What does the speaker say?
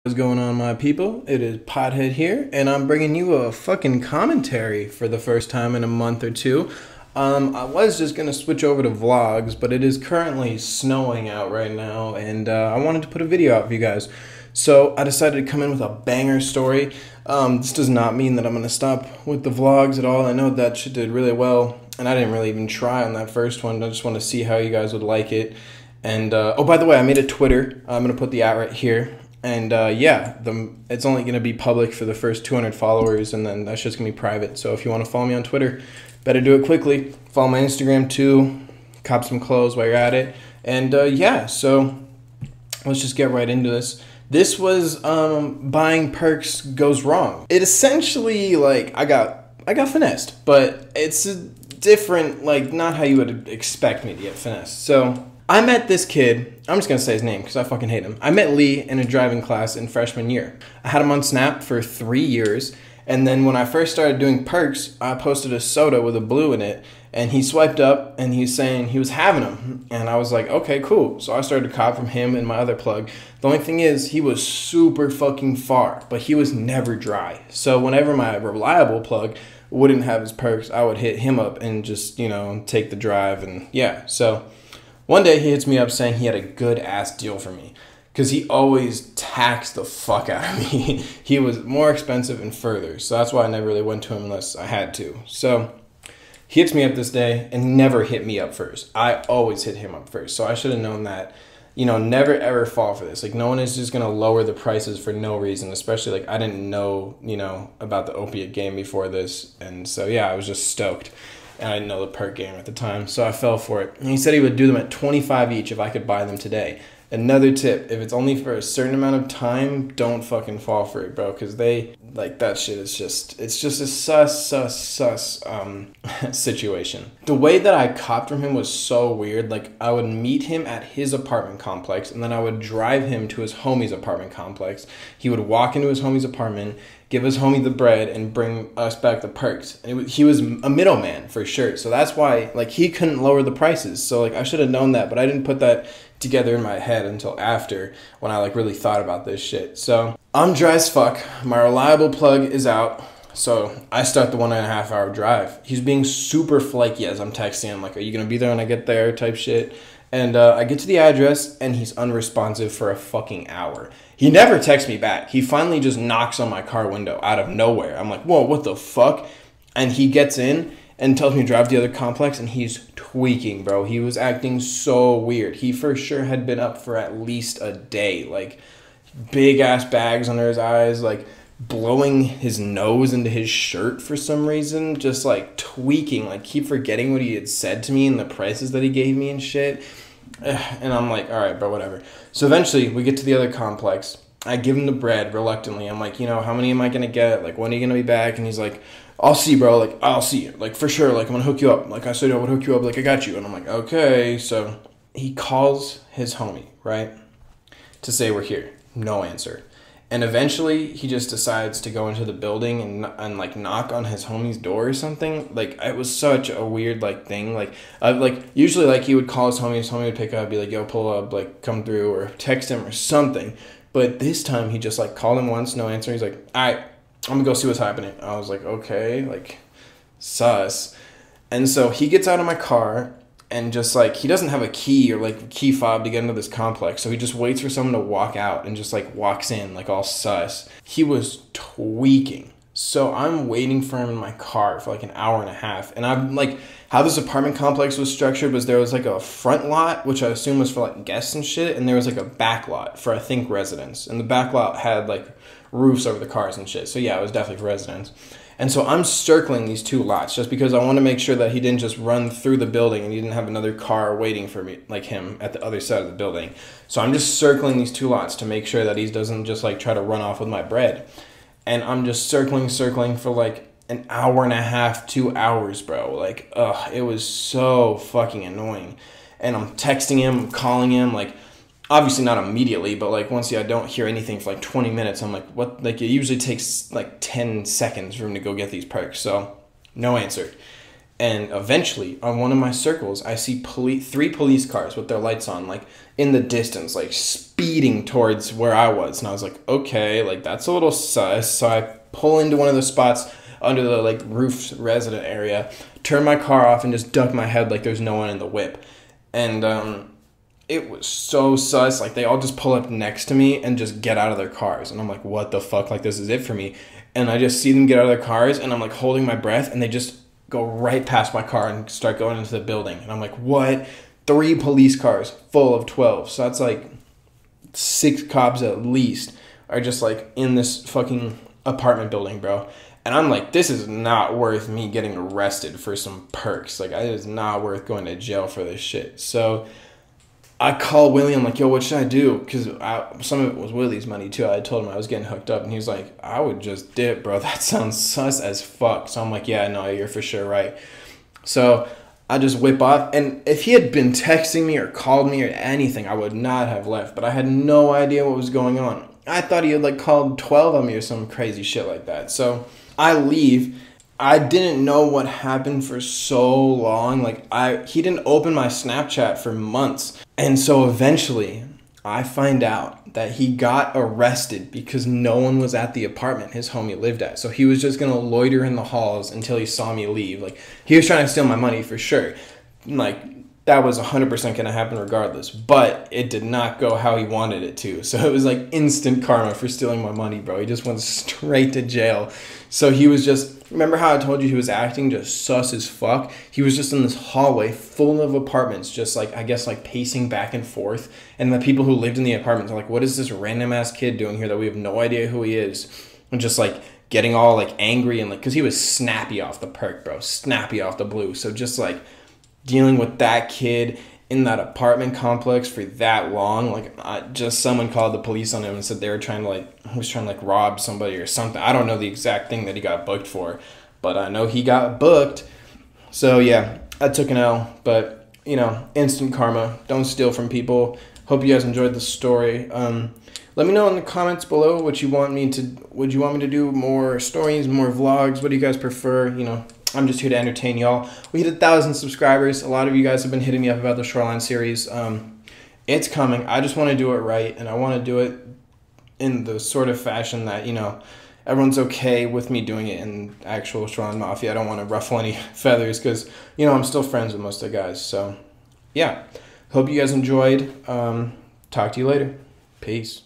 What's going on, my people? It is Pothead here, and I'm bringing you a fucking commentary for the first time in a month or two. I was just gonna switch over to vlogs, but it is currently snowing out right now, and I wanted to put a video out for you guys. So I decided to come in with a banger story. This does not mean that I'm gonna stop with the vlogs at all. I know that shit did really well, and I didn't really even try on that first one. I just want to see how you guys would like it. And oh, by the way, I made a Twitter. I'm gonna put the ad right here. And yeah, it's only going to be public for the first 200 followers, and then that's just going to be private. So if you want to follow me on Twitter, better do it quickly. Follow my Instagram too. Cop some clothes while you're at it. And yeah, so let's just get right into this. This was buying perks goes wrong. It essentially, like, I got finessed, but it's a different, like, not how you would expect me to get finessed. So I met this kid, I'm just going to say his name because I fucking hate him. I met Lee in a driving class in freshman year. I had him on Snap for 3 years, and then when I first started doing perks, I posted a soda with a blue in it, and he swiped up, and he's saying he was having them, and I was like, okay, cool. So I started to cop from him and my other plug. The only thing is, he was super fucking far, but he was never dry. So whenever my reliable plug wouldn't have his perks, I would hit him up and just, you know, take the drive, and yeah, so one day he hits me up saying he had a good ass deal for me because he always taxed the fuck out of me. He was more expensive and further, so that's why I never really went to him unless I had to. So he hits me up this day and never hit me up first. I always hit him up first, so I should have known that. You know, never ever fall for this. Like, no one is just gonna lower the prices for no reason, especially, like, I didn't know, you know, about the opiate game before this, and so yeah, I was just stoked. And I didn't know the perk game at the time, so I fell for it. And he said he would do them at 25 each if I could buy them today. Another tip, if it's only for a certain amount of time, don't fucking fall for it, bro, because they, like, that shit is just, it's just a sus situation. The way that I copped from him was so weird. Like, I would meet him at his apartment complex, and then I would drive him to his homie's apartment complex. He would walk into his homie's apartment, give his homie the bread, and bring us back the perks. And he was a middleman for sure. So that's why, like, he couldn't lower the prices. So, like, I should have known that, but I didn't put that together in my head until after, when I, like, really thought about this shit. So I'm dry as fuck. My reliable plug is out. So I start the 1.5 hour drive. He's being super flaky as I'm texting him, like, are you gonna be there when I get there, type shit. And I get to the address, and he's unresponsive for a fucking hour. He never texts me back. He finally just knocks on my car window out of nowhere. I'm like, whoa, what the fuck? And he gets in and tells me to drive to the other complex, and he's tweaking, bro. He was acting so weird. He for sure had been up for at least a day. Like, big-ass bags under his eyes, like, blowing his nose into his shirt for some reason, just, like, tweaking, like, keep forgetting what he had said to me and the prices that he gave me and shit. And I'm like, all right, bro, whatever. So eventually we get to the other complex. I give him the bread reluctantly. I'm like, you know, how many am I gonna get? Like, when are you gonna be back? And he's like, I'll see, bro. Like, I'll see you. Like, for sure. Like, I'm gonna hook you up. Like I said, I would hook you up. Like, I got you. And I'm like, okay. So he calls his homie, right, to say we're here. No answer. And eventually he just decides to go into the building and like knock on his homie's door or something. Like, it was such a weird, like, thing. Like usually, like, he would call his homie would pick up, be like, yo, pull up, like, come through, or text him or something. But this time he just, like, called him once, no answer. He's like, all right, I'm gonna go see what's happening. I was like, okay, like, sus. And so he gets out of my car, and just, like, he doesn't have a key or, like, key fob to get into this complex. So he just waits for someone to walk out and just, like, walks in, like, all sus. He was tweaking. So I'm waiting for him in my car for, like, an hour and a half. And I'm, like, how this apartment complex was structured was there was, like, a front lot, which I assume was for, like, guests and shit. And there was, like, a back lot for, I think, residents. And the back lot had, like, roofs over the cars and shit. So yeah, it was definitely for residents. And so I'm circling these two lots just because I want to make sure that he didn't just run through the building and he didn't have another car waiting for me, like him, at the other side of the building. So I'm just circling these two lots to make sure that he doesn't just, like, try to run off with my bread. And I'm just circling for, like, an hour and a half, 2 hours, bro. Like, ugh, it was so fucking annoying. And I'm texting him, calling him, like, obviously not immediately, but, like, once I don't hear anything for, like, 20 minutes, I'm like, what? Like, it usually takes, like, 10 seconds for him to go get these perks. So no answer. And eventually, on one of my circles, I see three police cars with their lights on, like in the distance, like speeding towards where I was. And I was like, okay, like that's a little sus. So I pull into one of the spots under the like roof resident area, turn my car off, and just duck my head like there's no one in the whip. And it was so sus. Like they all just pull up next to me and just get out of their cars. And I'm like, what the fuck? Like this is it for me. And I just see them get out of their cars, and I'm like holding my breath, and they just go right past my car and start going into the building. And I'm like, what? 3 police cars full of 12. So that's like 6 cops at least are just like in this fucking apartment building, bro. And I'm like, this is not worth me getting arrested for some perks. Like, it is not worth going to jail for this shit. So I call Willie. I'm like, yo, what should I do? Because some of it was Willie's money, too. I told him I was getting hooked up. And he was like, I would just dip, bro. That sounds sus as fuck. So I'm like, yeah, no, you're for sure right. So I just whip off. And if he had been texting me or called me or anything, I would not have left. But I had no idea what was going on. I thought he had, like, called 12 on me or some crazy shit like that. So I leave. I didn't know what happened for so long. Like, he didn't open my Snapchat for months. And so eventually, I find out that he got arrested because no one was at the apartment his homie lived at. So he was just going to loiter in the halls until he saw me leave. Like, he was trying to steal my money for sure. Like, that was 100% going to happen regardless. But it did not go how he wanted it to. So it was like instant karma for stealing my money, bro. He just went straight to jail. So he was just... Remember how I told you he was acting just sus as fuck? He was just in this hallway full of apartments, just like, I guess, like pacing back and forth. And the people who lived in the apartments are like, what is this random ass kid doing here that we have no idea who he is? And just like getting all like angry and like, because he was snappy off the perk, bro. Snappy off the blue. So just like dealing with that kid in that apartment complex for that long, like just someone called the police on him and said they were trying to like, he was trying to like rob somebody or something. I don't know the exact thing that he got booked for, but I know he got booked. So yeah, I took an L, but you know, instant karma. Don't steal from people. Hope you guys enjoyed the story. Let me know in the comments below what you want me to, would you want me to do more stories, more vlogs? What do you guys prefer? You know, I'm just here to entertain y'all. We hit 1,000 subscribers. A lot of you guys have been hitting me up about the Shoreline series. It's coming. I just want to do it right, and I want to do it in the sort of fashion that, you know, everyone's okay with me doing it in actual Shoreline Mafia. I don't want to ruffle any feathers because, you know, I'm still friends with most of the guys. So, yeah. Hope you guys enjoyed. Talk to you later. Peace.